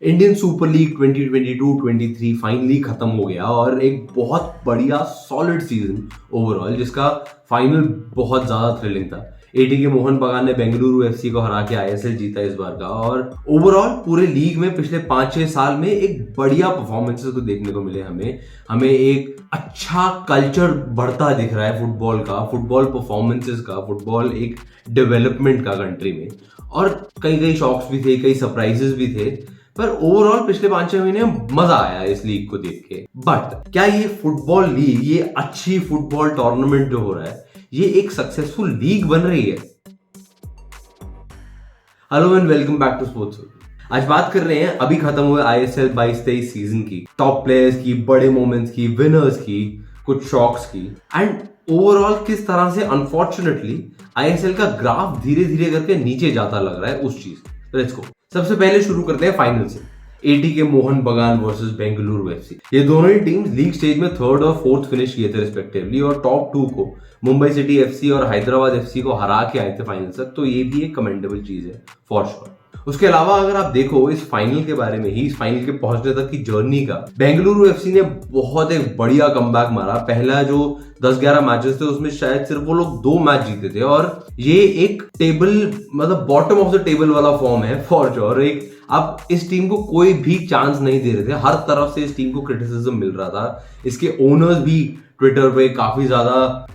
Indian Super league 2022-23 finally खत्म हो गया और एक बहुत बढ़िया सॉलिड सीजन ओवरऑल, जिसका फाइनल बहुत ज्यादा थ्रिलिंग था। एटी के मोहन बगान ने बेंगलुरु एफसी को हरा के आईएसएल जीता इस बार का, और ओवरऑल पूरे लीग में पिछले 5-6 साल में एक बढ़िया परफॉर्मेंसेस को देखने को मिले। हमें एक अच्छा कल्चर बढ़ता दिख रहा है फुटबॉल का, फुटबॉल परफॉर्मेंसेस का, फुटबॉल एक डेवलपमेंट का कंट्री में। और कई शॉक्स भी थे, कई सरप्राइजेस भी थे, पर ओवरऑल पिछले 5-6 महीने मजा आया इस लीग को देख के। बट क्या ये फुटबॉल लीग, ये अच्छी फुटबॉल टूर्नामेंट जो हो रहा है, ये एक सक्सेसफुल लीग बन रही है? Hello and welcome back to sports. आज बात कर रहे हैं अभी खत्म हुए आईएसएल 22-23 सीजन की, टॉप प्लेयर्स की, बड़े मोमेंट्स की, विनर्स की, कुछ शॉक्स की, एंड ओवरऑल किस तरह से अनफॉर्चुनेटली आईएसएल का ग्राफ धीरे धीरे करके नीचे जाता लग रहा है उस चीज। Let's go. सबसे पहले शुरू करते हैं फाइनल से। एटी के मोहन बगान वर्सेस बेंगलुरु एफसी। ये दोनों ही टीम्स लीग स्टेज में थर्ड और फोर्थ फिनिश किए थे रिस्पेक्टिवली, और टॉप 2 को मुंबई सिटी एफसी और हैदराबाद एफसी को हरा के आए थे फाइनल तक। तो ये भी एक कमेंडेबल चीज है फॉर श्योर। उसके अलावा अगर आप देखो इस फाइनल के बारे में ही, इस फाइनल के पहुंचने तक की जर्नी का, बेंगलुरु एफसी ने बहुत एक बढ़िया कमबैक मारा। पहला जो 10-11 मैचेस थे उसमें शायद सिर्फ वो लोग 2 मैच जीते थे, और ये एक टेबल मतलब बॉटम ऑफ द टेबल वाला फॉर्म है फॉर श्योर। एक अब इस टीम को कोई भी चांस नहीं दे रहे थे, हर तरफ से इस टीम को क्रिटिसिज्म मिल रहा था। इसके ओनर्स भी ट्विटर पे काफी ज्यादा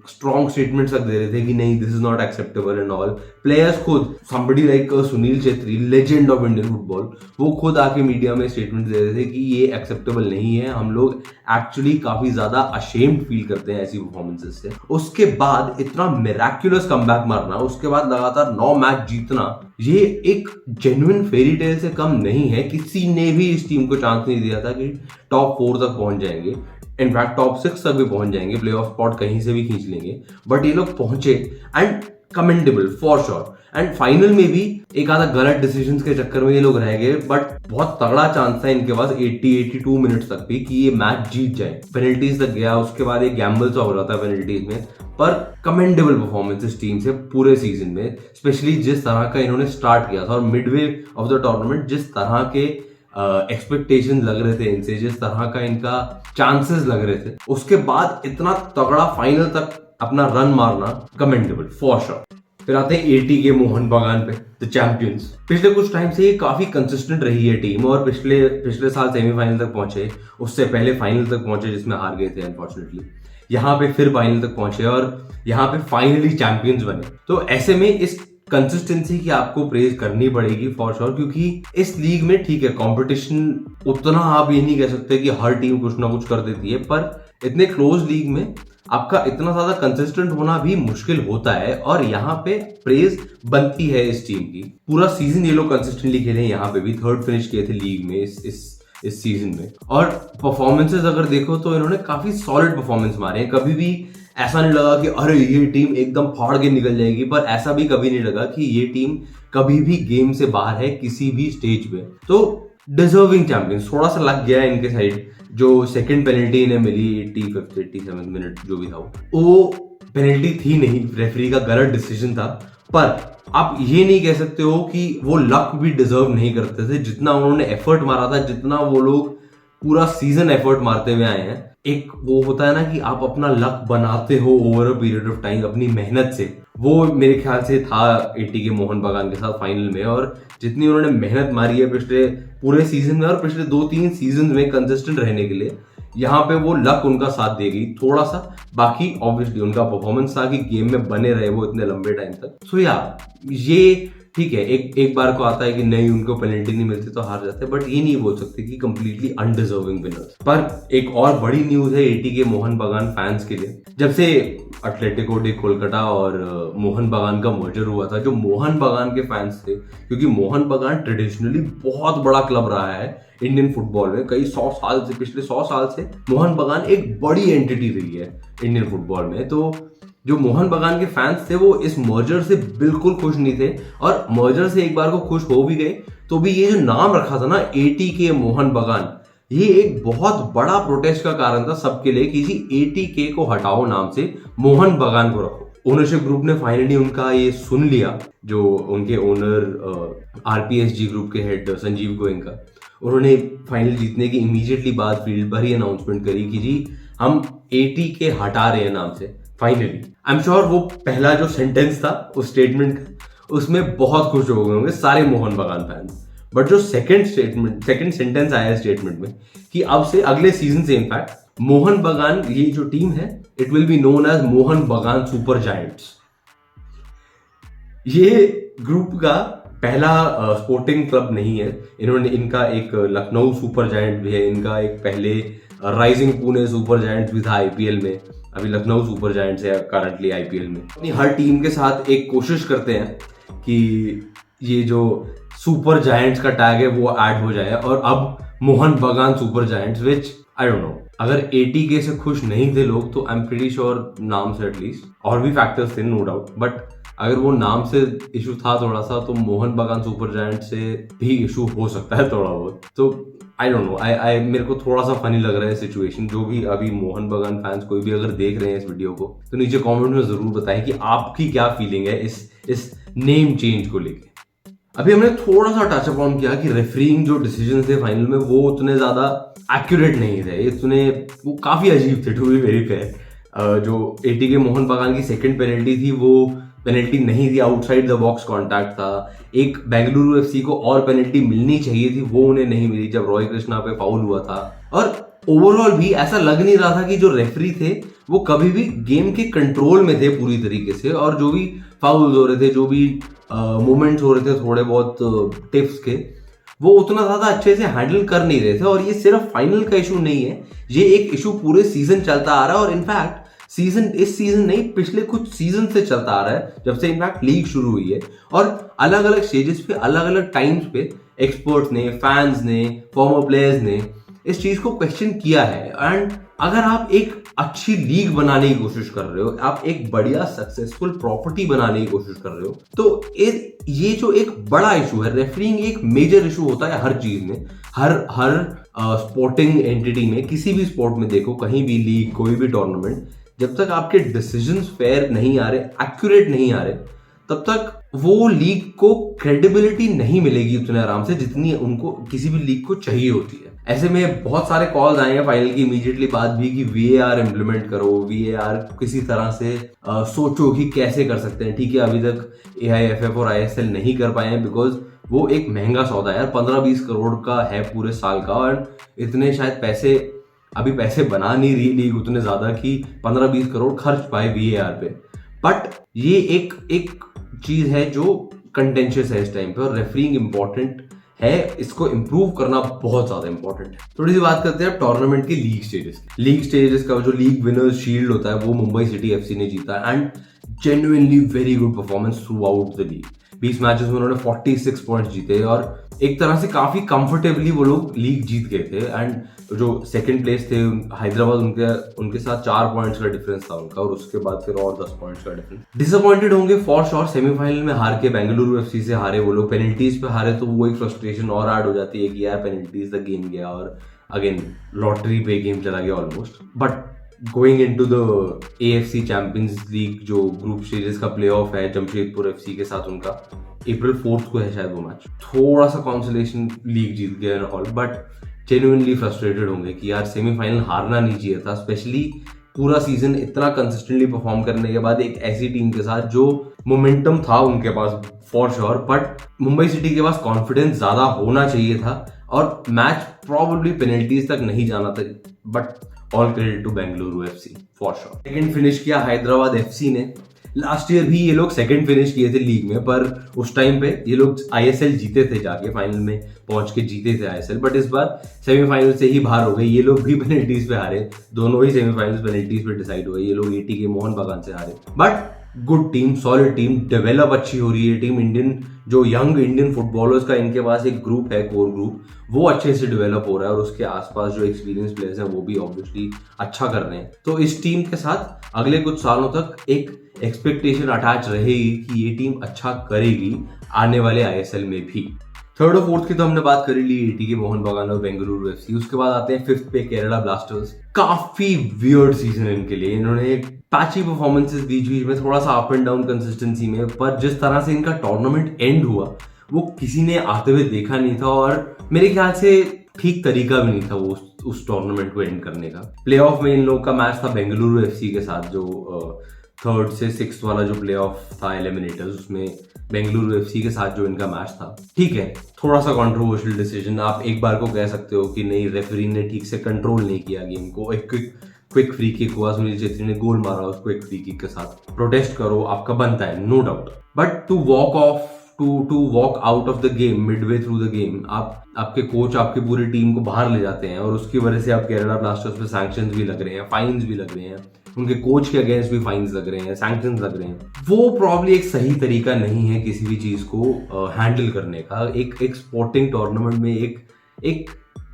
स्ट्रॉन्ग स्टेटमेंट्स दे रहे थे कि नहीं, this is not acceptable and all. Players खुद, somebody like Sunil Chhetri, legend of Indian football, वो खुद आके मीडिया में स्टेटमेंट दे रहे थे कि ये एक्सेप्टेबल नहीं है, हम लोग एक्चुअली काफी ज्यादा अशेम्ड फील करते हैं ऐसी परफॉर्मेंसेस से। उसके बाद इतना मिराक्युलस कमबैक मारना, उसके बाद लगातार 9 मैच जीतना, ये एक जेन्युइन फेरी टेल से कम नहीं है। किसी ने भी इस टीम को चांस नहीं दिया था कि टॉप 4 तक पहुंच जाएंगे, इनफैक्ट टॉप 6 तक भी पहुंच जाएंगे, प्ले ऑफ स्पॉट कहीं से भी खींच लेंगे, बट ये लोग पहुंचे and commendable for sure. And final में भी एक आधा गलत डिसीजंस के चक्कर में ये लोग रह गए, बट बहुत तगड़ा चांस था इनके पास 80-82 मिनट्स तक भी कि ये मैच जीत जाए। पेनल्टीज तक गया, उसके बाद एक गैम्बल सा हो रहा था पेनल्टीज में, पर कमेंडेबल परफॉर्मेंस इस टीम से पूरे सीजन में, स्पेशली जिस तरह का इन्होंने स्टार्ट किया था और मिडवे ऑफ द टूर्नामेंट जिस तरह के एक्सपेक्टेशन लग रहे थे इनसे, जिस तरह का इनका चांसेस लग रहे थे, उसके बाद इतना तगड़ा फाइनल तक अपना रन मारना कमेंडेबल फॉर श्योर। फिर आते हैं एटी के मोहन बगान पे, द चैंपियंस। पिछले कुछ टाइम से ये काफी कंसिस्टेंट रही है टीम, और पिछले साल सेमीफाइनल तक पहुंचे, उससे पहले फाइनल तक पहुंचे जिसमें हार गए थे अनफॉर्चुनेटली। यहाँ पे फिर फाइनल तक पहुंचे और यहाँ पे फाइनली चैंपियंस बने। तो ऐसे में इस कंसिस्टेंसी की आपको प्रेज करनी पड़ेगी फॉर श्योर, क्योंकि इस लीग में ठीक है कंपटीशन उतना, आप ये नहीं कह सकते कि हर टीम कुछ ना कुछ कर देती है, पर इतने क्लोज लीग में आपका इतना ज्यादा कंसिस्टेंट होना भी मुश्किल होता है, और यहाँ पे प्रेज बनती है इस टीम की। पूरा सीजन ये लोग कंसिस्टेंटली खेले, यहाँ पे भी थर्ड फिनिश किए थे लीग में इस सीजन में। और परफॉर्मेंसेस अगर देखो तो इन्होंने काफी सॉलिड परफॉर्मेंस मारे हैं। कभी भी ऐसा नहीं लगा कि अरे ये टीम एकदम फाड़ के निकल जाएगी, पर ऐसा भी कभी नहीं लगा कि ये टीम कभी भी गेम से बाहर है किसी भी स्टेज पे। तो डिजर्विंग चैंपियंस। थोड़ा सा लग गया इनके साइड, जो सेकंड पेनल्टी इन्हें मिली 87 मिनट जो भी था, वो पेनल्टी थी नहीं, रेफरी का गलत डिसीजन था। पर आप ये नहीं कह सकते हो कि वो लक भी डिजर्व नहीं करते थे। जितना उन्होंने एफर्ट मारा था, जितना वो लोग पूरा सीजन एफर्ट मारते हुए आए हैं, एक वो होता है ना कि आप अपना लक बनाते हो over a period of time अपनी मेहनत से, वो मेरे ख्याल से था एटी के मोहन बगान के साथ फाइनल में। और जितनी उन्होंने मेहनत मारी है पिछले पूरे सीजन में और पिछले 2-3 सीजन में कंसिस्टेंट रहने के लिए, यहाँ पे वो लक उनका साथ देगी थोड़ा सा। बाकी ऑब्वियसली उनका परफॉर्मेंस था कि गेम में बने रहे वो इतने लंबे टाइम तक। सो यार ये ठीक है, एक बार को आता है कि नहीं, उनको पेनल्टी नहीं मिलती तो हार जाते, बट ये नहीं बोल सकते कि कंप्लीटली अनडिजर्विंग विनर्स। पर एक और बड़ी न्यूज है एटी के मोहन बगान फैंस के लिए। जब से एटलेटिको डे कोलकाता और मोहन बगान का मर्जर हुआ था, जो मोहन बगान के फैंस थे, क्योंकि मोहन बगान ट्रेडिशनली बहुत बड़ा क्लब रहा है इंडियन फुटबॉल में, कई 100 साल से, पिछले 100 साल से मोहन बगान एक बड़ी एंटिटी रही है इंडियन फुटबॉल में। तो जो मोहन बगान के फैंस थे वो इस मर्जर से बिल्कुल खुश नहीं थे, और मर्जर से एक बार को खुश हो भी गए तो भी ये जो नाम रखा था ना एटी के मोहन बगान, ये एक बहुत बड़ा प्रोटेस्ट का कारण था सबके लिए कि जी 80K को हटाओ नाम से, मोहन बगान को रखो। ओनरशिप ग्रुप ने फाइनली उनका ये सुन लिया, जो उनके ओनर आरपीएसजी ग्रुप के हेड संजीव गोयनका, उन्होंने फाइनल जीतने की इमीडिएटली बाद फील्ड पर ही अनाउंसमेंट करी कि जी हम एटीके हटा रहे हैं नाम से फाइनली। आई एम श्योर वो पहला जो सेंटेंस था उस स्टेटमेंट का, उसमें बहुत खुश हो गए होंगे सारे मोहन बगान फैंस। बट जो सेकंड सेंटेंस आया स्टेटमेंट में कि अब से अगले सीजन से इनफैक्ट मोहन बगान, ये जो टीम है, it will be known as Mohun Bagan super giants. ये ग्रुप का पहला स्पोर्टिंग क्लब नहीं है, इन्होंने इनका एक लखनऊ सुपर जायंट भी है, इनका एक पहले राइजिंग पुणे सुपर जायंट भी था आईपीएल में, अभी लखनऊ सुपर जायंट्स है करंटली आईपीएल में। अपनी हर टीम के साथ एक कोशिश करते हैं कि ये जो सुपर जायंट्स का टैग है वो ऐड हो जाए, और अब Mohan Bagan super giants, which I don't know, अगर एटीके से खुश नहीं थे लोग तो आई एम प्रीटी श्योर नाम से एटलीस्ट, और भी फैक्टर्स थे नो डाउट, बट अगर वो नाम से इशू था थोड़ा सा, तो मोहन बगान सुपर जायंट से भी इशू हो सकता है थोड़ा बहुत। तो आई डोंट नो, आई मेरे को थोड़ा सा फनी लग रहा है सिचुएशन। जो भी अभी मोहन बगान फैंस कोई भी अगर देख रहे हैं इस वीडियो को, तो नीचे कमेंट में जरूर बताएं कि आपकी क्या फीलिंग है इस नेम चेंज को लेके। अभी हमने थोड़ा सा टच अपॉन किया कि रेफरिंग जो डिसीजन थे फाइनल में वो उतने ज्यादा एक्यूरेट नहीं थे, वो काफी अजीब थे टू बी वेरी फेयर। जो एटीके मोहन बगान की सेकंड पेनल्टी थी वो पेनल्टी नहीं थी, आउटसाइड द बॉक्स कॉन्टैक्ट था। एक बेंगलुरु एफसी को और पेनल्टी मिलनी चाहिए थी, वो उन्हें नहीं मिली जब रॉय कृष्णा पे फाउल हुआ था। और ओवरऑल भी ऐसा लग नहीं रहा था कि जो रेफरी थे वो कभी भी गेम के कंट्रोल में थे पूरी तरीके से, और जो भी फाउल्स हो रहे थे, जो भी मोमेंट्स हो रहे थे थोड़े बहुत टिप्स के, वो उतना ज्यादा अच्छे से हैंडल कर नहीं रहे थे। और ये सिर्फ फाइनल का इशू नहीं है, ये एक इशू पूरे सीजन चलता आ रहा है, और इनफैक्ट इस सीजन नहीं, पिछले कुछ सीजन से चलता आ रहा है, जब से इनफैक्ट लीग शुरू हुई है। और अलग अलग स्टेजेस पे, अलग अलग टाइम्स पे एक्सपर्ट्स ने, फैंस ने, फॉर्मर प्लेयर्स ने इस चीज को क्वेश्चन किया है। एंड अगर आप एक अच्छी लीग बनाने की कोशिश कर रहे हो, आप एक बढ़िया सक्सेसफुल प्रॉपर्टी बनाने की कोशिश कर रहे हो, तो ये जो एक बड़ा इशू है, रेफरिंग एक मेजर इशू होता है हर चीज में, हर स्पोर्टिंग एंटिटी में, किसी भी स्पोर्ट में देखो, कहीं भी लीग, कोई भी टूर्नामेंट, जब तक आपके डिसीजंस फेयर नहीं आ रहे, एक्यूरेट नहीं आ रहे, तब तक वो लीग को क्रेडिबिलिटी नहीं मिलेगी उतने आराम से जितनी उनको किसी भी लीग को चाहिए होती है। ऐसे में बहुत सारे कॉल्स आए हैं फाइनल की इमीडिएटली बाद भी कि वीएआर इंप्लीमेंट करो, वीएआर किसी तरह से सोचो कि कैसे कर सकते हैं। ठीक है, अभी तक एआईएफएफ और आईएसएल नहीं कर पाए हैं बिकॉज वो एक महंगा सौदा है यार, 15-20 करोड़ का है पूरे साल का, और इतने शायद पैसे बना नहीं रही लीग उतने ज्यादा कि 15-20 करोड़ खर्च पाए वीएआर पे। बट ये एक चीज है जो कंटेंशियस है इस टाइम पे, और रेफरिंग इंपॉर्टेंट है, इसको इंप्रूव करना बहुत ज्यादा इंपॉर्टेंट है। थोड़ी सी बात करते हैं टूर्नामेंट के लीग स्टेजेस का। जो लीग विनर्स शील्ड होता है वो मुंबई सिटी एफसी ने जीता, and genuinely very good performance through out the league. 20 matches में उन्होंने 46 पॉइंट्स जीते, और एक तरह से काफी कंफर्टेबली वो लोग लीग जीत गए थे। एंड जो सेकंड प्लेस थे हैदराबाद, उनके साथ 4 पॉइंट्स का डिफरेंस था उनका, और उसके बाद फिर और 10 पॉइंट्स का डिफरेंस। डिसअपॉइंटेड होंगे फॉर श्योर, सेमीफाइनल में हार के बेंगलुरु एफसी से हारे वो लोग, पेनल्टीज पे हारे, तो वो एक फ्रस्ट्रेशन और ऐड हो जाती है कि यार पेनल्टीज तक गेम गया, और अगेन लॉटरी पे गेम चला गया almost. But going into the AFC champions league जो ग्रुप स्टेजेस का प्लेऑफ है, जमशेदपुर एफसी के साथ उनका अप्रैल 4 को है शायद वो मैच, थोड़ा सा कॉन्सोलेशन लीग जीत गया ऑल, बट जेन्युइनली फ्रस्ट्रेटेड होंगे कि यार सेमीफाइनल हारना नहीं चाहिए था, स्पेशली पूरा सीजन इतना कंसिस्टेंटली परफॉर्म करने के बाद एक ऐसी टीम के साथ जो मोमेंटम था उनके पास for sure. But Mumbai City के पास कॉन्फिडेंस ज्यादा होना चाहिए था, और मैच प्रोबेबली पेनल्टीज तक नहीं जाना था, but all credit to Bengaluru FC for sure. Second finish किया हैदराबाद एफसी ने। लास्ट ईयर भी ये लोग सेकंड फिनिश किए थे लीग में, पर उस टाइम पे ये लोग आईएसएल जीते थे, जाके फाइनल में पहुंच के जीते थे आईएसएल, बट इस बार सेमीफाइनल से ही बाहर हो गए। ये लोग भी पेनल्टीज पे हारे, दोनों ही सेमीफाइनल्स पेनल्टीज पे डिसाइड हुए। ये लोग एटीके मोहन बगान से हारे, but good team, solid team, develop अच्छी हो रही है टीम। इंडियन जो यंग इंडियन फुटबॉलर्स का इनके पास एक ग्रुप है, कोर ग्रुप, वो अच्छे से डेवलप हो रहा है, और उसके आसपास जो एक्सपीरियंस प्लेयर्स हैं वो भी ऑब्वियसली अच्छा कर रहे हैं। तो इस टीम के साथ अगले कुछ सालों तक एक एक्सपेक्टेशन अटैच रहेगी कि ये टीम अच्छा करेगी आने वाले आईएसएल में भी। थर्ड और फोर्थ की तो हमने बात कर ली, एटीके मोहन बगान और बेंगलुरु एफसी। उसके बाद आते हैं फिफ्थ पे केरला ब्लास्टर्स। काफी वियर्ड सीजन इनके लिए, इन्होंने पैची परफॉर्मेंसेस बीच बीच में, थोड़ा सा अप एंड डाउन कंसिस्टेंसी में, पर जिस तरह से इनका टूर्नामेंट एंड हुआ वो किसी ने आते हुए देखा नहीं था, और मेरे ख्याल से ठीक तरीका भी नहीं था वो उस टूर्नामेंट को एंड करने का। प्लेऑफ में इन लोगों का मैच था बेंगलुरु एफसी के साथ, जो थर्ड से सिक्स्थ वाला जो प्लेऑफ था एलिमिनेटर्स, उसमें बेंगलुरु एफसी के साथ जो इनका मैच था। ठीक है, थोड़ा सा कंट्रोवर्शियल डिसीजन, आप एक बार को कह सकते हो कि नहीं रेफरी ने ठीक से कंट्रोल नहीं किया गेम को। एक क्विक फ्री किक हुआ, सुनील छेत्री ने गोल मारा उस क्विक फ्री किक के साथ, प्रोटेस्ट करो, आपका बनता है, no doubt. But to walk out of the game midway through the game, आपके कोच आपकी पूरी टीम को बाहर ले जाते हैं, और उसकी वजह से आप केरला ब्लास्टर्स पे सैंक्शंस भी लग रहे हैं, फाइन्स भी लग रहे हैं, उनके कोच के अगेंस्ट भी फाइन्स लग रहे हैं, सैंक्शंस लग रहे हैं। वो प्रॉब्ली एक सही तरीका नहीं है किसी भी चीज को हैंडल करने का, एक स्पोर्टिंग टूर्नामेंट में एक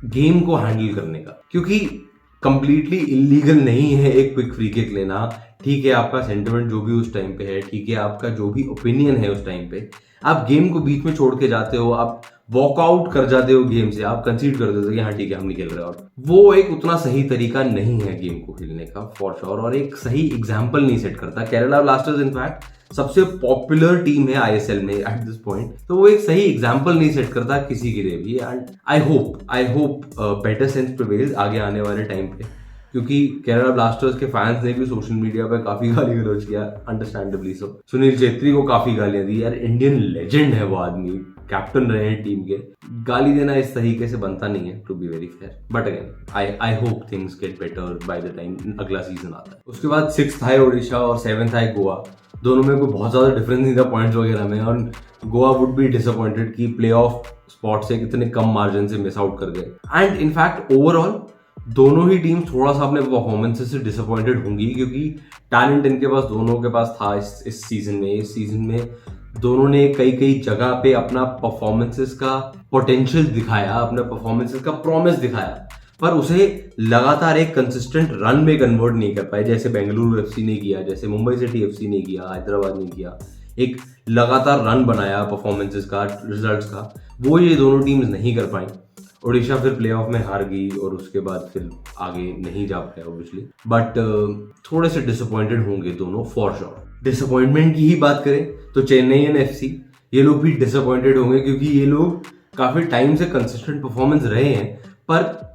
गेम को हैंडल करने का, क्योंकि कंप्लीटली इलीगल नहीं है एक क्विक फ्री किक लेना। ठीक है, आपका सेंटिमेंट जो भी उस टाइम पे है, ठीक है, आपका जो भी ओपिनियन है उस टाइम पे, आप गेम को बीच में छोड़ के जाते हो, आप वॉकआउट कर जाते हो गेम से, आप कंसीड कर देते हो कि हाँ ठीक है हम नहीं खेल रहे, और वो एक उतना सही तरीका नहीं है गेम को खेलने का फॉर श्योर, और एक सही एग्जाम्पल नहीं सेट करता। केरला ब्लास्टर्स इनफैक्ट सबसे पॉपुलर टीम है आईएसएल में एट दिस पॉइंट, तो वो एक सही एग्जाम्पल नहीं सेट करता किसी के लिए भी। And I hope better sense prevails आगे आने वाले टाइम पे, क्योंकि केरला ब्लास्टर्स के फैंस ने भी सोशल मीडिया पे काफी गाली गलौज किया, अंडरस्टैंडेबली सो। सुनील छेत्री को काफी गालियां दी, यार इंडियन लेजेंड है वो आदमी, कैप्टन रहे हैं टीम के, गाली देना इस तरीके से बनता नहीं है, to be very fair. But again I hope things get better by the time अगला सीजन आता है। उसके बाद सिक्स्थ है ओडिशा और सेवेंथ है गोवा। दोनों में कोई बहुत ज्यादा डिफरेंस नहीं था पॉइंट्स वगैरह में, और गोवा वुड बी डिसअपॉइंटेड कि प्ले ऑफ स्पॉट से कितने कम मार्जिन से मिस आउट कर गए। एंड इनफैक्ट ओवरऑल दोनों ही टीम थोड़ा सा अपने परफॉर्मेंसेस से डिसअपॉइंटेड होंगी, क्योंकि टैलेंट इनके पास दोनों के पास था इस सीजन में दोनों ने कई जगह पे अपना परफॉर्मेंसेस का पोटेंशियल दिखाया, अपने परफॉर्मेंसेस का प्रॉमिस दिखाया, पर उसे लगातार एक कंसिस्टेंट रन में कन्वर्ट नहीं कर पाए, जैसे बेंगलुरु एफसी ने किया, जैसे मुंबई सिटी एफसी ने किया, हैदराबाद ने किया। एक लगातार रन बनाया परफॉर्मेंसेस का, रिजल्ट्स का, वो ये दोनों टीम्स नहीं कर पाई। ओडिशा फिर प्लेऑफ में हार गई और उसके बाद फिर आगे नहीं जा पाया ऑब्वियसली, बट थोड़े से डिसअपॉइंटेड होंगे दोनों फॉर श्योर। डिसअपॉइंटमेंट की ही बात करें तो चेन्नईयन एफसी, ये लोग भी डिसअपॉइंटेड होंगे, क्योंकि ये लोग काफी टाइम से कंसिस्टेंट परफॉर्मेंस रहे हैं, पर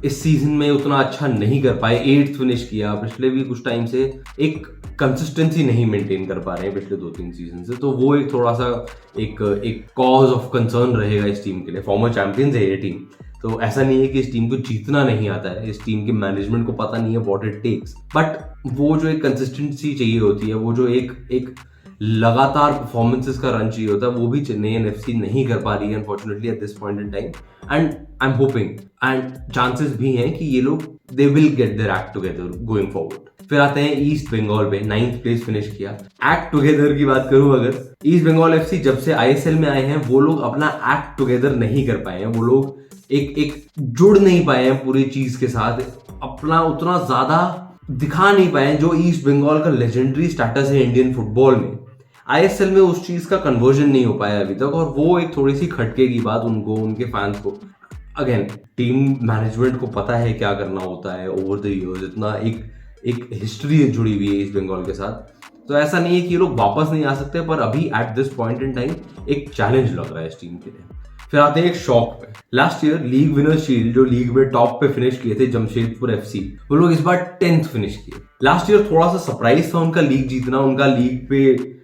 इस सीजन में उतना अच्छा नहीं कर पाए। 8th फिनिश किया, पिछले भी कुछ टाइम से एक कंसिस्टेंसी नहीं मेंटेन कर पा रहे हैं पिछले 2-3 सीजन से, तो वो एक थोड़ा सा एक कॉज ऑफ कंसर्न रहेगा इस टीम के लिए। फॉर्मर चैंपियंस है ये टीम, तो ऐसा नहीं है कि इस टीम को जीतना नहीं आता है, इस टीम के मैनेजमेंट को पता नहीं है व्हाट इट टेक्स, बट वो जो एक कंसिस्टेंसी चाहिए होती है, वो जो एक लगातार परफॉर्मेंसेस का रन चाहिए होता है, वो भी चेन्नईयन एफसी नहीं कर पा रही है unfortunately at this point in time. And I am hoping and chances भी हैं कि ये लोग they will get their act together going forward. फिर आते हैं ईस्ट बंगाल पे, 9th प्लेस फिनिश किया। एक्ट टुगेदर की बात करूं अगर, ईस्ट बंगाल एफसी जब से आईएसएल में आए हैं वो लोग अपना एक्ट टुगेदर नहीं कर पाए हैं, वो लोग एक जुड़ नहीं पाए हैं पूरी चीज के साथ, अपना उतना ज्यादा दिखा नहीं पाए जो ईस्ट बंगाल का लेजेंडरी स्टेटस है इंडियन फुटबॉल में। आईएसएल में उस चीज का कन्वर्जन नहीं हो पाया अभी तक, और वो एक थोड़ी सी खटके की बात उनको, उनके फैंस को। अगेन टीम मैनेजमेंट को पता है क्या करना होता है ओवर द इयर्स, इतना एक हिस्ट्री जुड़ी हुई है ईस्ट बंगाल के साथ, तो ऐसा नहीं है कि ये लोग वापस नहीं आ सकते, पर अभी eight this point in time एक चैलेंज लग रहा है इस टीम के लिए। फिर आते हैं एक शॉक पे। Last year league winner shield जो लीग में टॉप पे फिनिश किए थे जमशेदपुर एफसी, वो लोग इस बार 10th फिनिश किए। लास्ट ईयर थोड़ा सा सरप्राइज था उनका लीग जीतना, उनका लीग पे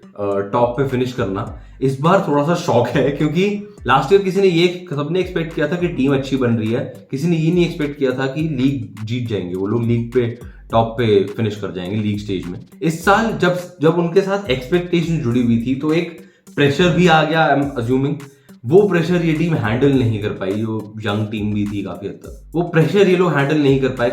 टॉप पे फिनिश करना। इस बार थोड़ा सा शॉक है, क्योंकि लास्ट ईयर किसी ने ये सबने एक्सपेक्ट किया था कि टीम अच्छी बन रही है, किसी ने ये नहीं एक्सपेक्ट किया था कि लीग जीत जाएंगे वो लोग, लीग पे टॉप पे फिनिश कर जाएंगे लीग स्टेज में। इस साल जब उनके साथ एक्सपेक्टेशन जुड़ी हुई थी तो एक प्रेशर भी आ गया, आई एम अज्यूमिंग वो प्रेशर ये टीम हैंडल नहीं कर पाई, जो यंग टीम भी थी काफी हद तक, वो प्रेशर ये लोग हैंडल नहीं कर पाए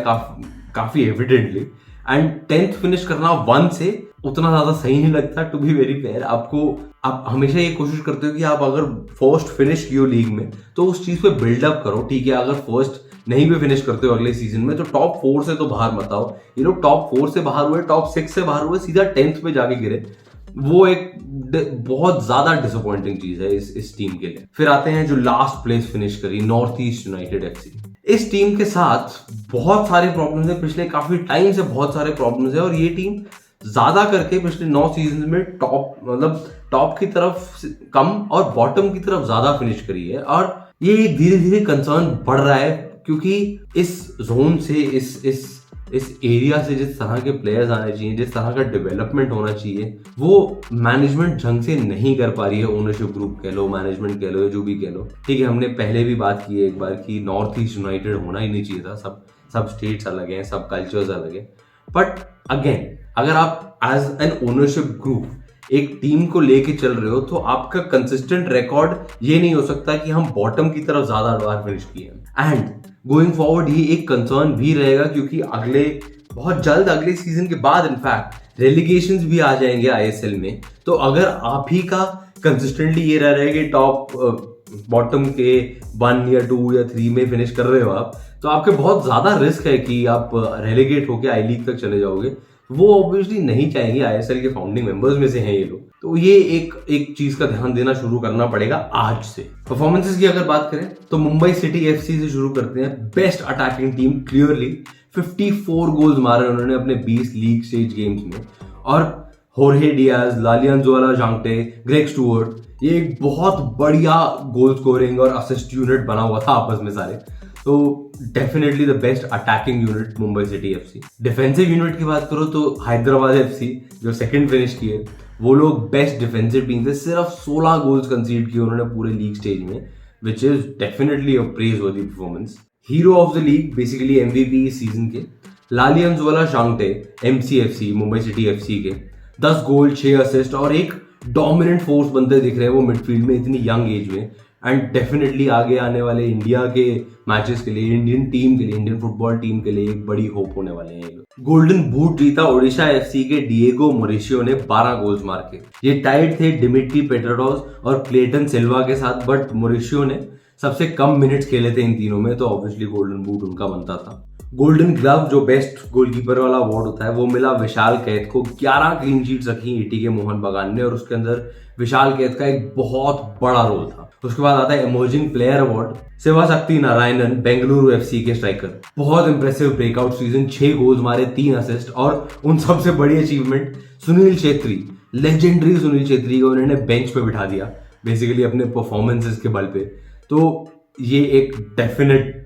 काफी एविडेंटली। एंड 10th फिनिश करना 1 से उतना ज्यादा सही नहीं लगता, टू बी वेरी फेयर। आप हमेशा ये कोशिश करते हो कि आप अगर फर्स्ट फिनिश किए लीग में तो उस चीज पे बिल्डअप करो, ठीक है। अगर फर्स्ट नहीं भी फिनिश करते हो अगले सीजन में तो टॉप 4 से तो बाहर मत आओ। ये लोग टॉप 4 से बाहर हुए, टॉप 6 से बाहर हुए, सीधा 10th पे जाके गिरे। वो एक बहुत ज्यादा डिसअपॉइंटिंग चीज है इस टीम के लिए। फिर आते हैं जो लास्ट प्लेस फिनिश करी, नॉर्थ ईस्ट यूनाइटेड एफसी। इस टीम के साथ बहुत सारे प्रॉब्लम्स है, पिछले काफी टाइम से बहुत सारे प्रॉब्लम्स है, और ये टीम ज्यादा करके पिछले 9 सीजन में टॉप की तरफ कम और बॉटम की तरफ ज्यादा फिनिश करी है। और ये धीरे धीरे कंसर्न बढ़ रहा है, क्योंकि इस जोन से इस एरिया से जिस तरह के प्लेयर्स आने चाहिए, जिस तरह का डेवलपमेंट होना चाहिए, वो मैनेजमेंट ढंग से नहीं कर पा रही है। ओनरशिप ग्रुप कह लो, मैनेजमेंट कह लो, या जो भी कह लो। ठीक है, हमने पहले भी बात की है एक बार कि नॉर्थ ईस्ट यूनाइटेड होना ही नहीं चाहिए था। सब स्टेट्स अलग हैं, सब कल्चर्स अलग हैं। बट अगेन, अगर आप एज एन ओनरशिप ग्रुप एक टीम को लेके चल रहे हो, तो आपका कंसिस्टेंट रिकॉर्ड ये नहीं हो सकता कि हम बॉटम की तरफ ज्यादा बार फिनिश किए। एंड गोइंग फॉरवर्ड ये एक कंसर्न भी रहेगा, क्योंकि बहुत जल्द अगले सीजन के बाद इनफैक्ट रेलिगेशंस भी आ जाएंगे आईएसएल में। तो अगर आप ही का कंसिस्टेंटली ये रह रहा है कि टॉप बॉटम के 1 या 2 या 3 में फिनिश कर रहे हो आप, तो आपके बहुत ज्यादा रिस्क है कि आप रेलीगेट होकर आई लीग तक चले जाओगे। वो ऑब्वियसली नहीं चाहेंगे, आईएसएल के फाउंडिंग मेंबर्स में से हैं ये लोग। तो ये एक चीज का ध्यान देना शुरू करना पड़ेगा आज से। परफॉर्मेंसेस की अगर बात करें तो मुंबई सिटी एफसी से शुरू करते हैं। Best attacking team clearly, 54 goals मारे उन्होंने अपने 20 लीग स्टेज गेम्स में। और होर्हे डियाज, लालियांजुएला जांगटे, ग्रेग स्टुअर्ट, ये एक बहुत बढ़िया गोल स्कोरिंग और असिस्ट यूनिट बना हुआ था आपस में सारे। तो definitely the best attacking unit Mumbai City FC. Defensive unit की बात करो तो हैदराबाद एफसी जो सेकंड फिनिश किए, वो लोग बेस्ट डिफेंसिव टीम थे। सिर्फ 16 गोल्स कंसीड किए उन्होंने पूरे लीग स्टेज में, which is definitely a praiseworthy performance. Hero of the league, basically MVP इस सीजन के, Lallianzuala Chhangte, MCFC Mumbai City FC के, 10 गोल 6 असिस्ट और एक डोमिनेंट फोर्स बनते दिख रहे हैं वो मिडफील्ड में इतनी यंग एज में। एंड डेफिनेटली आगे आने वाले इंडिया के मैचेस के लिए, इंडियन टीम के लिए, इंडियन फुटबॉल टीम के लिए एक बड़ी होप होने वाले हैं। गोल्डन बूट जीता ओडिशा एफसी के डिएगो मोरिशियो ने 12 गोल्स मार के। ये टाइड थे डिमिट्री पेट्राडोस और क्लेटन सिल्वा के साथ, बट मोरिशियो ने सबसे कम मिनट्स खेले थे इन तीनों में, तो ऑब्वियसली गोल्डन बूट उनका बनता था। गोल्डन ग्लव जो बेस्ट गोलकीपर वाला अवार्ड होता है, वो मिला विशाल कैद को। 11 क्लीन शीट्स रखी एटी के मोहन बगान ने, और उसके अंदर विशाल कैद का एक बहुत बड़ा रोल था। उसके बाद आता है emerging player award, Shivshakti Narayanan, Bengaluru FC के स्ट्राइकर। बहुत इंप्रेसिव ब्रेकआउट सीजन, 6 गोल्स मारे, 3 असिस्ट, और उन सबसे बड़ी अचीवमेंट सुनील छेत्री, लेजेंडरी सुनील छेत्री को उन्होंने बेंच पे बिठा दिया बेसिकली अपने परफॉर्मेंसेस के बल पे। तो ये एक definite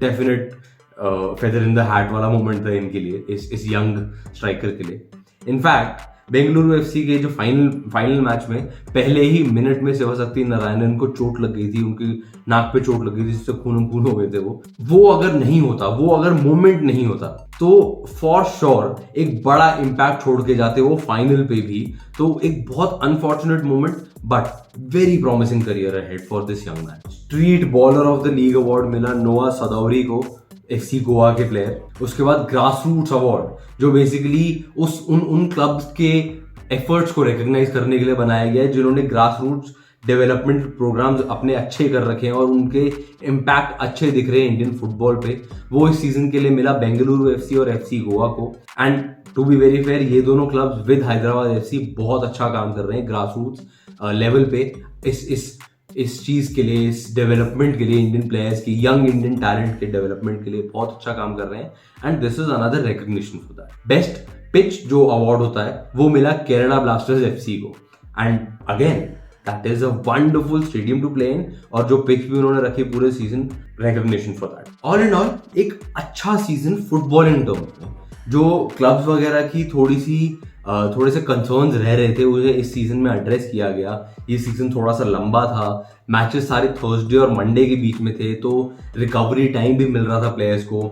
feather in the hat वाला मोमेंट था इनके लिए, इस यंग स्ट्राइकर के लिए। इनफैक्ट बेंगलुरु एफसी के जो फाइनल मैच में पहले ही मिनट में शिवशक्ति नारायणन को चोट लग गई थी, उनकी नाक पे चोट लग गई थी, जिससे खून हो गए थे वो अगर नहीं होता, वो अगर मोमेंट नहीं होता, तो फॉर श्योर एक बड़ा इम्पैक्ट छोड़ के जाते वो फाइनल पे भी। तो एक बहुत unfortunate moment, but very promising career ahead for this young man. Street bowler of the league award मिला नोआ सदौरी को, एफसी गोवा के प्लेयर। उसके बाद ग्रास रूट्स अवार्ड जो बेसिकली उन क्लब्स के एफर्ट्स को रिकॉग्नाइज करने के लिए बनाया गया है जिन्होंने ग्रास रूट्स डेवलपमेंट प्रोग्राम्स अपने अच्छे कर रखे हैं और उनके इम्पैक्ट अच्छे दिख रहे हैं इंडियन फुटबॉल पे। वो इस सीजन के लिए मिला बेंगलुरु एफसी और एफसी गोवा को। And to be very fair, ये दोनों क्लब्स विद हैदराबाद एफसी बहुत अच्छा काम कर रहे हैं ग्रास रूट्स लेवल पे, इस चीज के लिए, इस डेवलपमेंट के लिए, इंडियन प्लेयर्स की, यंग इंडियन टैलेंट के डेवलपमेंट के लिए बहुत अच्छा काम कर रहे हैं। And this is another recognition for that. Best pitch जो अवार्ड होता है वो मिला केरला ब्लास्टर्स एफसी को। And again that is a wonderful stadium to play in, और जो पिच भी उन्होंने रखी पूरे season, recognition for that. All in all एक अच्छा सीजन फुटबॉल इन टर्म्स में। जो क्लब्स वगैरह की थोड़े से कंसर्न्स रह रहे थे, उसे इस सीजन में एड्रेस किया गया। ये सीजन थोड़ा सा लंबा था, मैचेस सारे थर्सडे और मंडे के बीच में थे, तो रिकवरी टाइम भी मिल रहा था प्लेयर्स को।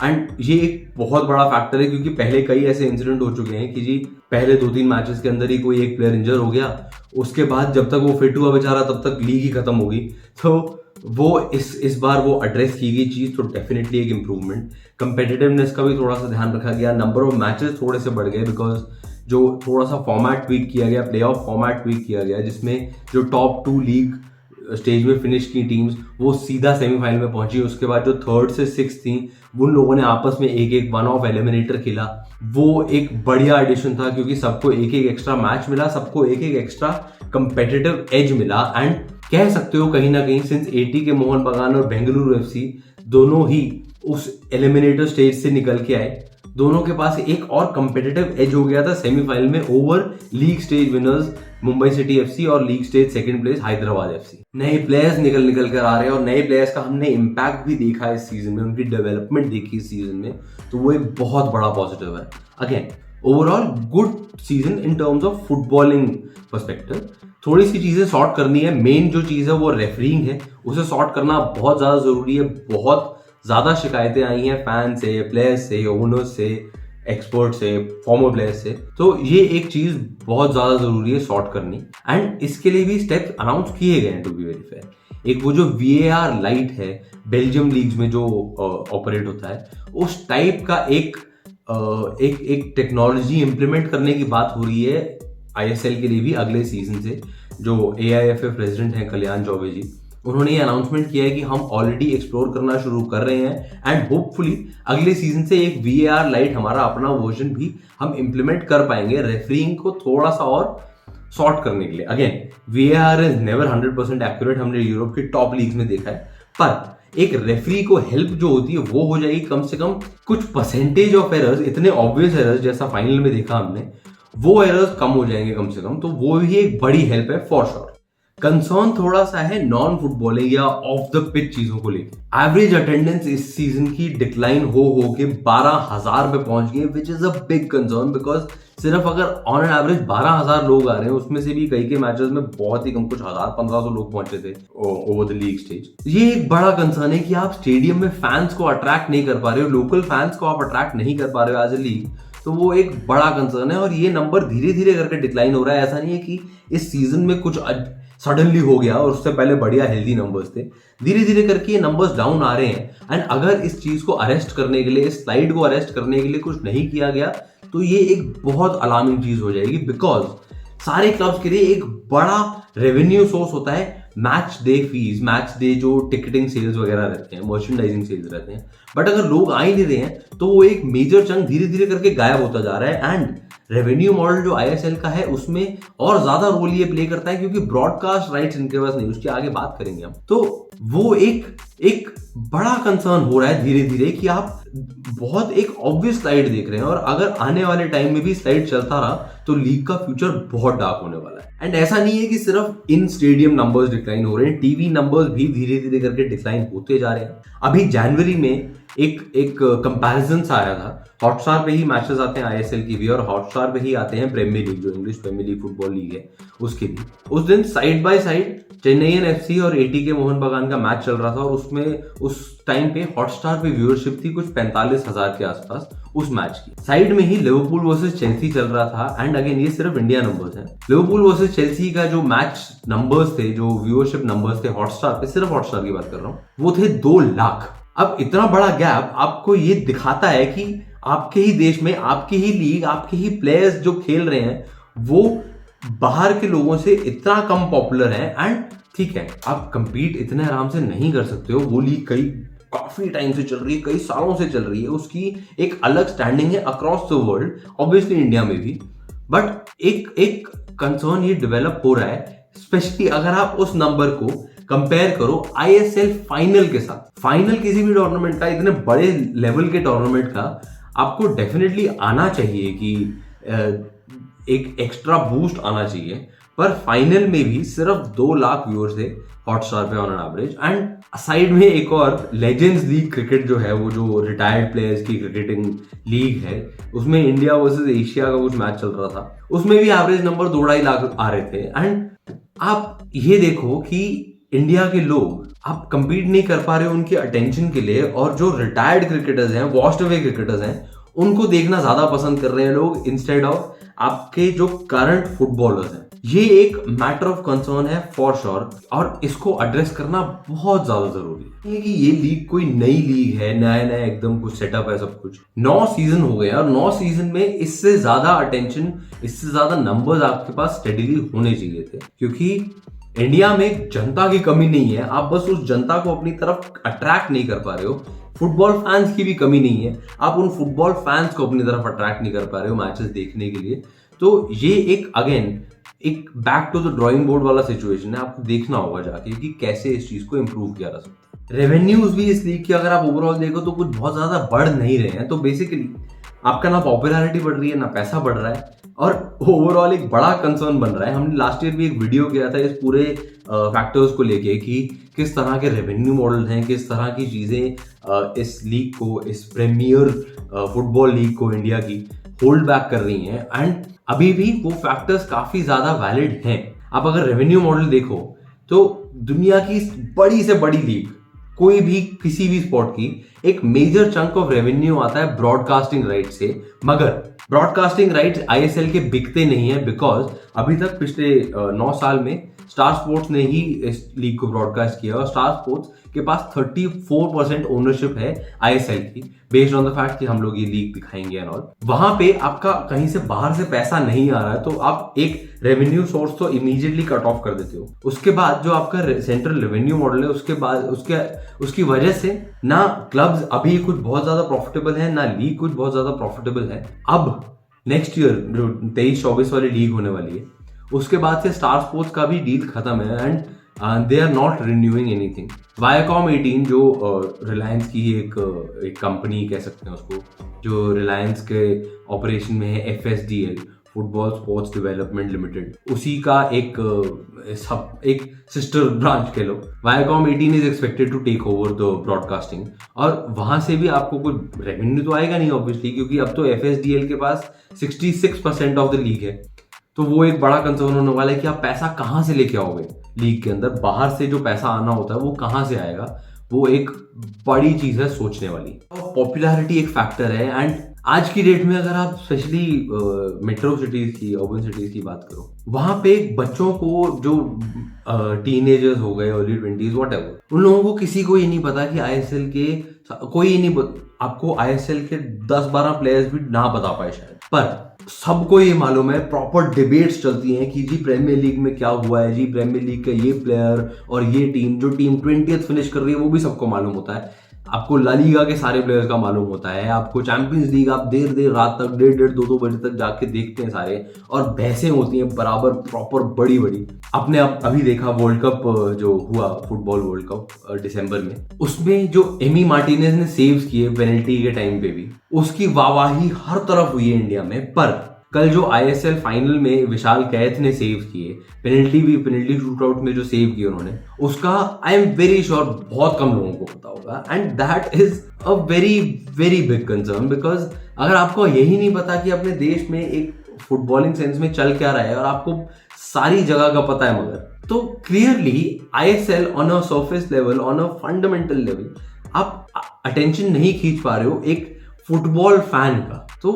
एंड ये एक बहुत बड़ा फैक्टर है, क्योंकि पहले कई ऐसे इंसिडेंट हो चुके हैं कि जी पहले 2-3 मैचेस के अंदर ही कोई एक प्लेयर इंजर हो गया, उसके बाद जब तक वो फिट हुआ बेचारा तब तक लीग ही खत्म होगी। तो वो इस बार वो एड्रेस की गई चीज, तो डेफिनेटली एक इम्प्रूवमेंट। कंपेटिटिवनेस का भी थोड़ा सा ध्यान रखा गया, नंबर ऑफ मैचेस थोड़े से बढ़ गए, बिकॉज जो थोड़ा सा फॉर्मेट ट्वीक किया गया, प्ले ऑफ फॉर्मेट ट्वीक किया गया, जिसमें जो टॉप 2 लीग स्टेज में फिनिश की टीम्स वो सीधा सेमीफाइनल में पहुंची। उसके बाद जो 3rd से 6th थी उन लोगों ने आपस में एक वन ऑफ एलिमिनेटर खेला। वो एक बढ़िया एडिशन था क्योंकि सबको एक एक्स्ट्रा मैच मिला, सबको एक एक्स्ट्रा कंपेटिटिव एज मिला। एंड कह सकते हो कहीं ना कहीं सिंस 80 के मोहन बगान और बेंगलुरु एफसी दोनों ही उस एलिमिनेटर स्टेज से निकल के आए, दोनों के पास एक और कंपेटिटिव एज हो गया था सेमीफाइनल में over league stage winners Mumbai City FC और league stage second place Hyderabad FC. नए प्लेयर्स निकल कर आ रहे हैं और नए प्लेयर्स का हमने इम्पैक्ट भी देखा इस सीजन में, उनकी डेवलपमेंट देखी इस सीजन में, तो वो एक बहुत बड़ा पॉजिटिव है। Again overall good season in terms of footballing perspective. थोड़ी सी चीजें सॉर्ट करनी है, मेन जो चीज है वो रेफरिंग है, उसे सॉर्ट करना बहुत ज्यादा जरूरी है। बहुत ज्यादा शिकायतें आई हैं फैन से, प्लेयर्स से, ओनर्स से, एक्सपर्ट से, फॉर्मर प्लेयर्स से, तो ये एक चीज बहुत ज्यादा जरूरी है सॉर्ट करनी। एंड इसके लिए भी स्टेप्स अनाउंस किए गए हैं टू बी वेरी फेयर। एक वो जो VAR लाइट है बेल्जियम लीग्स में जो ऑपरेट होता है, उस टाइप का एक टेक्नोलॉजी इंप्लीमेंट करने की बात हो रही है ISL के लिए भी अगले सीजन से। जो AIFF प्रेसिडेंट हैं कल्याण चौबे जी, उन्होंने ये अनाउंसमेंट किया है कि हम ऑलरेडी एक्सप्लोर करना शुरू कर रहे हैं एंड होपफुली अगले सीजन से एक VAR लाइट हमारा अपना वर्जन भी हम इंप्लीमेंट कर पाएंगे रेफरिंग को थोड़ा सा और सॉर्ट करने के लिए। Again VAR is never 100% accurate, हमने यूरोप के टॉप लीग्स में देखा है, पर एक रेफरी को हेल्प जो होती है वो हो जाएगी। कम से कम कुछ परसेंटेज ऑफ एरर्स, इतने ऑब्वियस एरर्स जैसा फाइनल में देखा हमने, वो एरर्स कम हो जाएंगे कम से कम, तो वो भी एक बड़ी हेल्प है फॉर श्योर। कंसर्न थोड़ा सा है नॉन फुटबॉलिंग या ऑफ द पिच चीजों को लेकर। एवरेज अटेंडेंस इस सीजन की डिक्लाइन हो के 12,000 पे पहुंच गई, which is a big concern because सिर्फ अगर ऑन एन एवरेज 12,000 लोग आ रहे हैं, उसमें से भी कई मैचेस में बहुत ही कम, कुछ 1,000-1,500 लोग पहुंचे थे ओवर द लीग स्टेज। ये एक बड़ा कंसर्न है कि आप स्टेडियम में फैंस को अट्रैक्ट नहीं कर पा रहे हो, लोकल फैंस को आप अट्रैक्ट नहीं कर पा रहे हो एज ए लीग, तो वो एक बड़ा कंसर्न है। और ये नंबर धीरे धीरे करके डिक्लाइन हो रहा है। ऐसा नहीं है कि इस सीजन में कुछ सडनली हो गया और उससे पहले बढ़िया हेल्दी नंबर्स थे, धीरे धीरे करके ये नंबर्स डाउन आ रहे हैं। एंड अगर इस चीज को अरेस्ट करने के लिए, इस स्लाइड को अरेस्ट करने के लिए कुछ नहीं किया गया, तो ये एक बहुत अलार्मिंग चीज हो जाएगी बिकॉज सारे क्लब्स के लिए एक बड़ा रेवेन्यू सोर्स होता है match day fees, match day जो टिकटिंग सेल्स वगैरह रहते हैं, मर्चेंडाइजिंग सेल्स रहते हैं। बट अगर लोग आ ही नहीं रहे हैं तो वो एक मेजर चंक धीरे धीरे करके गायब होता जा रहा है। एंड रेवेन्यू मॉडल जो ISL का है उसमें और ज्यादा रोल ये प्ले करता है क्योंकि ब्रॉडकास्ट राइट्स इनके पास नहीं, उसके आगे बात करेंगे हम। तो वो एक बड़ा कंसर्न हो रहा है धीरे धीरे कि आप बहुत एक ऑब्वियस स्लाइड देख रहे हैं और अगर आने वाले टाइम में भी स्लाइड चलता रहा तो लीग का फ्यूचर बहुत डार्क होने वाला है। एंड ऐसा नहीं है कि सिर्फ इन स्टेडियम नंबर्स डिक्लाइन हो रहे हैं, टीवी नंबर्स भी धीरे धीरे करके डिक्लाइन होते जा रहे हैं। अभी जनवरी में एक कंपैरिजन सा आया था, हॉटस्टार पे ही मैचेस आते हैं ISL की भी और हॉटस्टार पे ही आते हैं प्रीमियर लीग, जो English Premier League football league है उसके भी। उस दिन side by side Chennaiyin FC और AT के मोहन बगान का मैच चल रहा था और उसमें उस टाइम पे हॉटस्टार पे व्यूअरशिप थी कुछ 45,000 के आसपास उस मैच की। साइड में ही लिवरपूल वर्सेस चेल्सी चल रहा था। एंड अगेन ये सिर्फ इंडिया नंबर्स हैं, लिवरपूल वर्सेस चेल्सी का जो मैच नंबर्स थे, जो व्यूअरशिप नंबर्स थे हॉटस्टार पे, सिर्फ हॉटस्टार की बात कर रहा हूँ, वो थे 2 लाख। अब इतना बड़ा गैप आपको ये दिखाता है कि आपके ही देश में, आपकी ही लीग, आपके ही प्लेयर्स जो खेल रहे हैं वो बाहर के लोगों से इतना कम पॉपुलर है। एंड ठीक है, आप कंपीट इतने आराम से नहीं कर सकते हो, वो लीग काफी टाइम से चल रही है, कई सालों से चल रही है, उसकी एक अलग स्टैंडिंग है across the world, obviously India में भी। बट एक कंसर्न ये डेवलप हो रहा है, स्पेशली अगर आप उस नंबर को कंपेयर करो ISL फाइनल के साथ। फाइनल किसी भी टूर्नामेंट का, इतने बड़े लेवल के टूर्नामेंट का, आपको डेफिनेटली आना चाहिए कि एक एक्स्ट्रा बूस्ट आना चाहिए, पर फाइनल में भी सिर्फ 2 लाख व्यूअर्स थे हॉटस्टार पे on an average. And side में एक और लेजेंड्स लीग क्रिकेट जो है, वो जो रिटायर्ड प्लेयर्स की क्रिकेटिंग लीग है, उसमें इंडिया वर्सेस एशिया का कुछ मैच चल रहा था, उसमें भी एवरेज नंबर 2-2.5 लाख आ रहे थे। एंड आप ये देखो कि इंडिया के लोग आप कंपीट नहीं कर पा रहे उनके अटेंशन के लिए, और जो रिटायर्ड क्रिकेटर्स हैं, वॉश्ड अवे क्रिकेटर्स हैं, उनको देखना ज्यादा पसंद कर रहे हैं लोग इंस्टेड ऑफ आपके जो करंट फुटबॉलर्स हैं। ये एक मैटर ऑफ कंसर्न है फॉर श्योर, और इसको एड्रेस करना बहुत ज्यादा जरूरी है कि ये लीग कोई नई लीग है, नया एकदम कुछ सेटअप है, सब कुछ 9 सीजन हो गए और 9 सीजन में इससे ज्यादा अटेंशन, इससे ज्यादा नंबर्स आपके पास स्टेडीली होने चाहिए थे, क्योंकि इंडिया में जनता की कमी नहीं है, आप बस उस जनता को अपनी तरफ अट्रैक्ट नहीं कर पा रहे हो। फुटबॉल फैंस की भी कमी नहीं है, आप उन फुटबॉल फैंस को अपनी तरफ अट्रैक्ट नहीं कर पा रहे हो मैचेस देखने के लिए। तो ये एक अगेन एक back to the drawing board वाला सिचुएशन है, आपको देखना होगा जाके कि कैसे इस चीज को इंप्रूव किया जा सकता है। रेवेन्यूज भी इस लीग की अगर आप ओवरऑल देखो तो कुछ बहुत ज्यादा बढ़ नहीं रहे हैं, तो बेसिकली आपका ना पॉपुलैरिटी बढ़ रही है ना पैसा बढ़ रहा है, और ओवरऑल एक बड़ा कंसर्न बन रहा है। हमने लास्ट ईयर भी एक वीडियो किया था इस पूरे फैक्टर्स को लेके कि किस तरह के रेवेन्यू मॉडल हैं, किस तरह की चीजें इस लीग को, इस प्रीमियर फुटबॉल लीग को इंडिया की होल्ड बैक कर रही हैं, एंड अभी भी वो फैक्टर्स काफी ज्यादा वैलिड हैं। आप अगर रेवेन्यू मॉडल देखो तो दुनिया की बड़ी से बड़ी लीग, कोई भी किसी भी स्पोर्ट की, एक मेजर चंक ऑफ रेवेन्यू आता है ब्रॉडकास्टिंग राइट से, मगर ब्रॉडकास्टिंग राइट्स आईएसएल के बिकते नहीं है, बिकॉज अभी तक पिछले 9 साल में स्टार स्पोर्ट्स ने ही इस लीग को ब्रॉडकास्ट किया, और स्टार स्पोर्ट्स के पास 34% ओनरशिप है आईएसएल की, बेस्ड ऑन द फैक्ट कि हम लोग ये लीग दिखाएंगे एंड ऑल। वहां पे आपका कहीं से बाहर से पैसा नहीं आ रहा है, तो आप एक रेवेन्यू सोर्स तो इमीडिएटली कट ऑफ कर देते हो। उसके बाद जो आपका सेंट्रल रेवेन्यू मॉडल है, उसके बाद उसकी वजह से ना क्लब्स अभी कुछ बहुत ज्यादा प्रॉफिटेबल है, ना लीग कुछ बहुत ज्यादा प्रॉफिटेबल है। अब नेक्स्ट ईयर जो 23-24 वाली लीग होने वाली है, उसके बाद से स्टार स्पोर्ट्स का भी डील खत्म है, and they are not renewing anything. Viacom 18 जो रिलायंस की एक कंपनी कह सकते हैं उसको, जो रिलायंस के ऑपरेशन में है, FSDL football sports development limited, उसी का एक सिस्टर ब्रांच कह लो, Viacom 18 is expected to take over the broadcasting, और वहां से भी आपको कुछ रेवेन्यू तो आएगा नहीं ऑब्वियसली, क्योंकि अब तो FSDL के पास 66% ऑफ द लीग है। तो वो एक बड़ा कंसर्न होने वाला है कि आप पैसा कहां से लेके आओगे लीग के अंदर, बाहर से जो पैसा आना होता है वो कहां से आएगा, वो एक बड़ी चीज है सोचने वाली। पॉपुलैरिटी एक फैक्टर है, एंड आज की डेट में अगर आप स्पेशली मेट्रो सिटीज की, अर्बन सिटीज की बात करो, वहां पे बच्चों को जो टीनेजर्स हो गए, अर्ली 20s व्हाटएवर, उन लोगों को किसी को ये नहीं पता कि आईएसएल के कोई नहीं, आपको आईएसएल के 10-12 प्लेयर्स भी ना बता पाए शायद, पर सबको ये मालूम है, प्रॉपर डिबेट्स चलती हैं कि जी प्रीमियर लीग में क्या हुआ है, जी प्रीमियर लीग का ये प्लेयर और ये टीम, जो टीम 20th फिनिश कर रही है वो भी सबको मालूम होता है। आपको ला लीगा के सारे प्लेयर्स का मालूम होता है, आपको चैंपियंस लीग आप देर रात तक 1:30-2 बजे तक जाके देखते हैं सारे, और बहसें होती हैं बराबर प्रॉपर बड़ी बड़ी। आपने अभी देखा वर्ल्ड कप जो हुआ, फुटबॉल वर्ल्ड कप दिसंबर में, उसमें जो एमी मार्टिनेज ने सेव्स किए पेनल्टी के टाइम पे भी, उसकी वाहवाही हर तरफ हुई है इंडिया में। पर कल जो आईएसएल फाइनल में विशाल कैथ ने सेव किए, पेनल्टी शूटआउट में जो सेव किए उन्होंने, उसका आई एम वेरी श्योर बहुत कम लोगों को पता होगा, and that is a very very big concern, because अगर आपको यही नहीं पता कि अपने देश में एक फुटबॉलिंग सेंस में चल क्या रहा है, और आपको सारी जगह का पता है मगर, तो clearly ISL on a surface level, on a fundamental level आप अटेंशन नहीं खींच पा रहे हो एक फुटबॉल फैन का। तो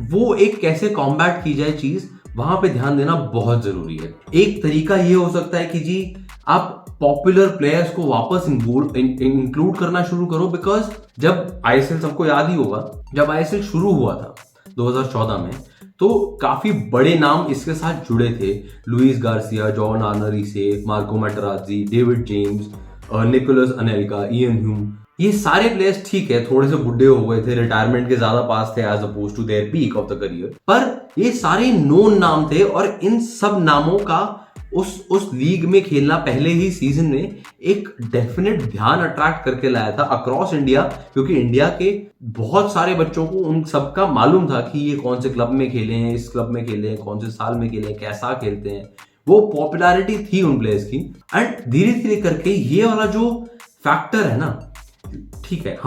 वो एक कैसे कॉम्बैट की जाए चीज, वहां पे ध्यान देना बहुत जरूरी है। एक तरीका ये हो सकता है कि जी आप पॉपुलर प्लेयर्स को वापस इंक्लूड करना शुरू करो, बिकॉज जब आईएसएल, सबको याद ही होगा, जब आईएसएल शुरू हुआ था 2014 में, तो काफी बड़े नाम इसके साथ जुड़े थे, Luis Garcia, John Arne Riise, Marco Materazzi, David James, Nicolas Anelka, Ian Hume, ये सारे प्लेयर्स ठीक है थोड़े से बुढ़े हो गए थे, रिटायरमेंट के ज्यादा पास थे as opposed to their peak of the career, पर ये सारे नोन नाम थे, और इन सब नामों का उस लीग में खेलना पहले ही सीजन में एक डेफिनेट ध्यान अट्रैक्ट करके लाया था अक्रॉस इंडिया, क्योंकि इंडिया के बहुत सारे बच्चों को उन सबका मालूम था कि ये कौन से क्लब में खेले हैं, इस क्लब में खेले हैं, कौन से साल में खेले हैं, कैसा खेलते हैं, वो पॉपुलैरिटी थी उन प्लेयर्स की। एंड धीरे धीरे करके ये वाला जो फैक्टर है ना, ठीक है,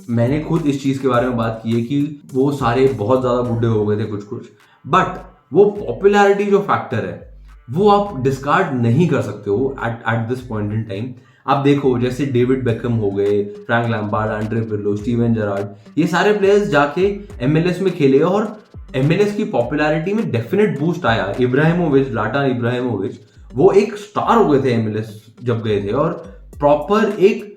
मैंने खुद इस चीज के बारे में बात की है कि वो सारे बहुत ज्यादा बुढ़े हो गए थे कुछ, बट वो पॉपुलैरिटी जो फैक्टर है वो आप डिस्कार्ड नहीं कर सकते हो at this point in time. आप देखो जैसे डेविड बेकहम हो गए, Frank Lampard, Andrea Pirlo, Steven Gerrard, ये सारे प्लेयर्स जाके एमएलएस में खेले, और एमएलएस की पॉपुलैरिटी में डेफिनेट बूस्ट आया। इब्राहिमोविच, ज़्लाटान इब्राहिमोविच, वो एक स्टार हो गए थे एमएलएस जब गए थे, और प्रॉपर एक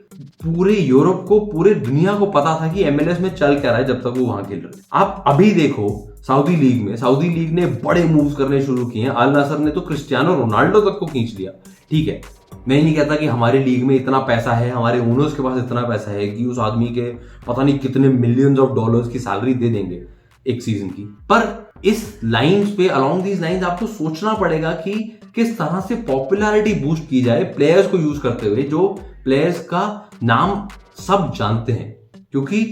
पूरे यूरोप को, पूरे दुनिया को पता था कि एमएलएस में चल क्या रहा है जब तक वो वहां खेल रहे थे। आप अभी देखो सऊदी लीग ने बड़े मूव्स करने शुरू किए हैं। अल नासर ने तो क्रिस्टियानो रोनाल्डो तक को खींच लिया, ठीक है, मैं नहीं कहता कि हमारे लीग में इतना पैसा है, हमारे ओनर्स के पास इतना पैसा है कि उस आदमी के पता नहीं कितने मिलियंस ऑफ डॉलर्स की सैलरी दे देंगे एक सीजन की। पर इस लाइंस पे, अलोंग दीज लाइंस आपको सोचना पड़ेगा कि किस तरह से पॉपुलैरिटी बूस्ट की जाए प्लेयर्स को यूज करते हुए, जो प्लेयर्स का नाम सब जानते हैं, क्योंकि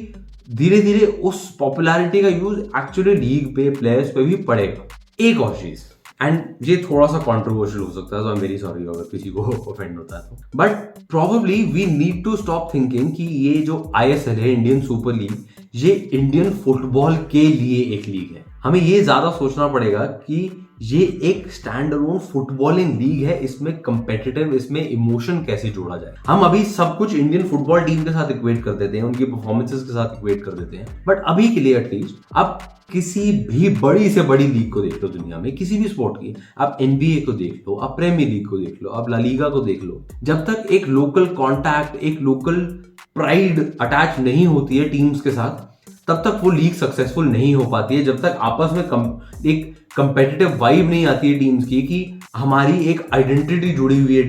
धीरे धीरे उस पॉपुलैरिटी का यूज एक्चुअली लीग पे, प्लेयर्स पे भी पड़ेगा। एक और चीज, एंड ये थोड़ा सा कंट्रोवर्शियल हो सकता है, तो मेरी सॉरी अगर किसी को ऑफेंड होता है तो, but probably we need to stop thinking कि ये जो आईएसएल है, इंडियन सुपर लीग, ये इंडियन फुटबॉल के लिए एक लीग है। हमें ये ज्यादा सोचना पड़ेगा कि ये एक स्टैंड अलोन फुटबॉलिंग लीग है, इसमें कंपेटिटिव, इसमें इमोशन कैसे जोड़ा जाए। हम अभी सब कुछ इंडियन फुटबॉल टीम के साथ इक्वेट कर देते हैं, उनकी परफॉर्मेंसेस के साथ इक्वेट कर देते हैं, बट अभी के लिए एटलीस्ट आप किसी भी बड़ी से बड़ी लीग को देख लो दुनिया में, किसी भी स्पोर्ट की, आप एनबीए को देख लो, आप प्रीमियर लीग को देख लो, आप ला लीगा को देख लो, जब तक एक लोकल कॉन्टैक्ट, एक लोकल प्राइड अटैच नहीं होती है टीम्स के साथ, तब तक वो लीग सक्सेसफुल नहीं हो पाती है। जब तक आपस में एक कंपेटिटिव वाइब नहीं आती है टीम्स की, कि हमारी एक आइडेंटिटी जुड़ी हुई है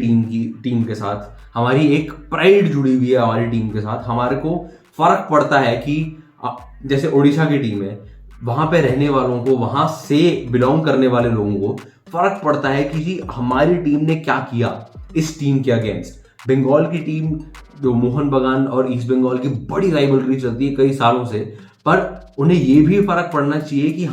टीम के साथ, हमारी एक प्राइड जुड़ी हुई है हमारी टीम के साथ, हमारे को फर्क पड़ता है कि जैसे ओडिशा की टीम है, वहां पे रहने वालों को, वहां से बिलोंग करने वाले लोगों को फर्क पड़ता है कि जी हमारी टीम ने क्या किया इस टीम के अगेंस्ट। बंगाल की टीम, जो मोहन बगान और ईस्ट बंगाल की बड़ी राइवलरी चलती है कई सालों से, पर उन्हें ये भी फर्क पड़ना चाहिए कि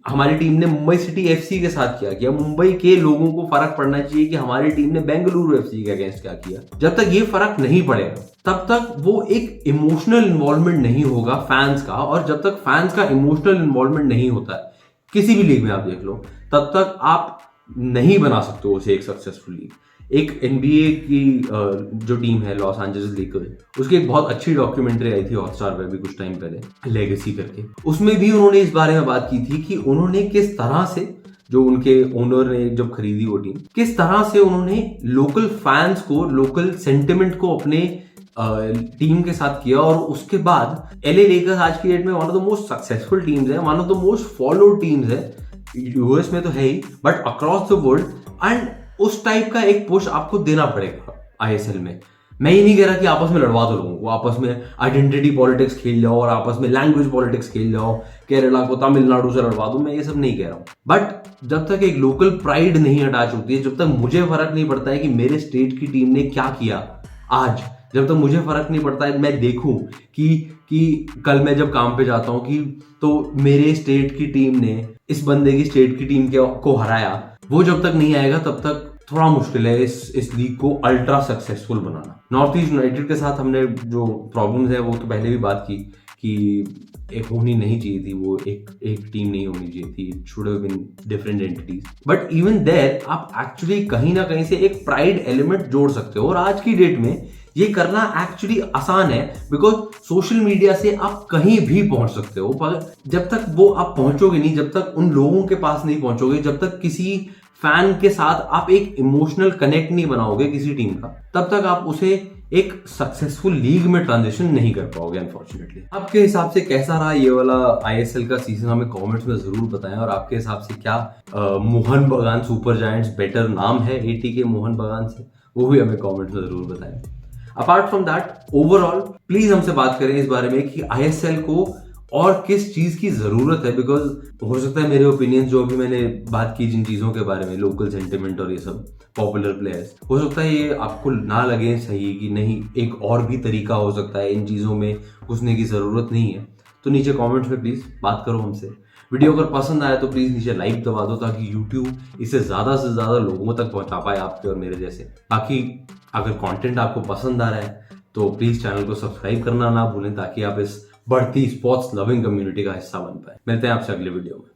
हमारी टीम ने मुंबई सिटी एफसी के साथ क्या किया, मुंबई के लोगों को फर्क पड़ना चाहिए कि हमारी टीम ने बेंगलुरु एफसी के अगेंस्ट क्या किया। जब तक ये फर्क नहीं पड़ेगा तब तक वो एक इमोशनल इन्वॉल्वमेंट नहीं होगा फैंस का, और जब तक फैंस का इमोशनल इन्वॉल्वमेंट नहीं होता है किसी भी लीग में, आप देख लो, तब तक आप नहीं बना सकते उसे एक सक्सेसफुल लीग। एक एनबीए की जो टीम है लॉस एंजल्स लेकर्स, उसकी एक बहुत अच्छी डॉक्यूमेंट्री आई थी हॉटस्टार पे भी कुछ टाइम पहले, लेगेसी करके। उसमें भी उन्होंने इस बारे में बात की थी कि उन्होंने किस तरह से, जो उनके ओनर ने जब खरीदी वो टीम, किस तरह से उन्होंने लोकल फैंस को, लोकल सेंटिमेंट को अपने टीम के साथ किया, और उसके बाद एलए लेकर्स आज की डेट में one of the most successful teams है, one of the most followed teams है, यूएस में तो है ही, but across the world. And उस टाइप का एक पुश आपको देना पड़ेगा आईएसएल में। मैं ये नहीं कह रहा कि आपस में लड़वा दो लोगों को, आपस में आइडेंटिटी पॉलिटिक्स खेल जाओ और आपस में लैंग्वेज पॉलिटिक्स खेल जाओ, केरला को तमिलनाडु से लड़वा दो, मैं ये सब नहीं कह रहा हूँ। बट जब तक एक लोकल प्राइड नहीं अटैच होती है, जब तक मुझे फर्क नहीं पड़ता है कि मेरे स्टेट की टीम ने क्या किया आज, जब तक मुझे फर्क नहीं पड़ता है मैं देखूं कि कल मैं जब काम पे जाता हूं कि तो मेरे स्टेट की टीम ने इस बंदे की स्टेट की टीम को हराया, वो जब तक नहीं आएगा तब तक थोड़ा मुश्किल है इस लीग को अल्ट्रा सक्सेसफुल बनाना। नॉर्थ ईस्ट यूनाइटेड के साथ हमने जो प्रॉब्लम्स है वो तो पहले भी बात की कि एक होनी नहीं चाहिए थी, वो एक टीम नहीं होनी चाहिए थी, it should have been different entities. But even there आप एक्चुअली कहीं ना कहीं से एक प्राइड एलिमेंट जोड़ सकते हो, और आज की डेट में ये करना एक्चुअली आसान है, बिकॉज सोशल मीडिया से आप कहीं भी पहुंच सकते हो। पर जब तक वो आप पहुंचोगे नहीं, जब तक उन लोगों के पास नहीं पहुंचोगे, जब तक किसी फैन के साथ आप एक इमोशनल कनेक्ट नहीं बनाओगे किसी टीम का, तब तक आप उसे एक सक्सेसफुल लीग में ट्रांजिशन नहीं कर पाओगे अनफॉर्चुनेटली। आपके हिसाब से कैसा रहा ये वाला आईएसएल का सीजन, हमें कमेंट्स में जरूर बताएं। और आपके हिसाब से क्या Mohan Bagan super giants better नाम है एटीके मोहन बगान से, वो भी हमें कमेंट्स में जरूर बताएं। Apart from that, overall please हमसे बात करें इस बारे में कि आईएसएल को और किस चीज की जरूरत है, बिकॉज हो सकता है मेरे ओपिनियन जो अभी मैंने बात की जिन चीजों के बारे में, लोकल सेंटिमेंट और ये सब पॉपुलर प्लेयर्स, हो सकता है ये आपको ना लगे सही कि नहीं, एक और भी तरीका हो सकता है, इन चीजों में घुसने की जरूरत नहीं है। तो नीचे कमेंट्स में प्लीज बात करो हमसे। वीडियो अगर पसंद आया तो प्लीज नीचे लाइक दबा दो, ताकि यूट्यूब इसे ज्यादा से ज्यादा लोगों तक पहुंचा पाए, आपके और मेरे जैसे। बाकी अगर कंटेंट आपको पसंद आ रहा है तो प्लीज चैनल को सब्सक्राइब करना ना भूलें, ताकि आप इस बढ़ती स्पोर्ट्स लविंग कम्युनिटी का हिस्सा बन पाए। मिलते हैं आपसे अगले वीडियो में।